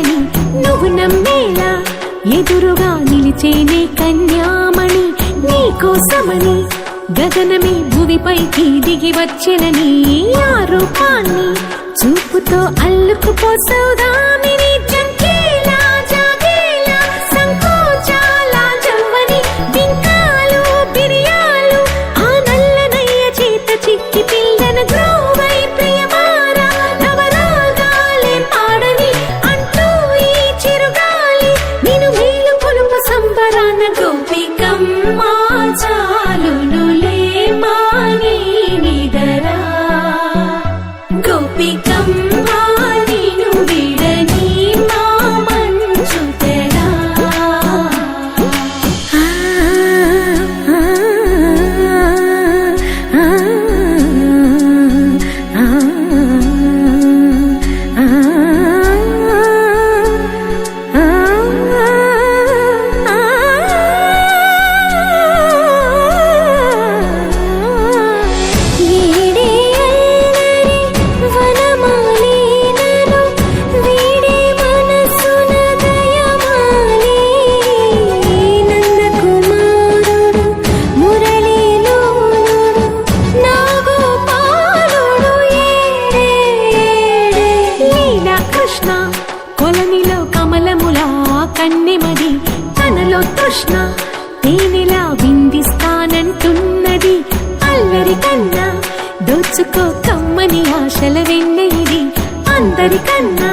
కలలని నువ్వు నమ్మేలా ఎదురుగా నిలిచేనే కన్యామణి నీకోసమని గగనమే భువిపైకి దిగి వచ్చినని ఆ రూపాన్ని చూపుతో అల్లుకుపోసౌదామిని జంకేలా జాగేలా సంకోచాల జవ్వని బింకాలు బిరియాలు ఆ నల్లనయ్య చేత చిక్కి పిల్లన గ్రోవై ప్రియమారా నవరాగాలే పాడని అంటూ ఈ చిరుగాలి నిన్ను మేలు కొలుపు సంబరాన గోపికమ్మ చాలునులే మాని నిదరా గోపికమ్మ నిన్ను విడని మా మంచు తెరా కొలనిలో కమలములా కన్నెమది తనలో తృష్ణ తేనెలా విందిస్తానంటున్నది అల్లరి కన్నా దోచుకో కమ్మని ఆశల వెన్నెయిది అందరికన్నా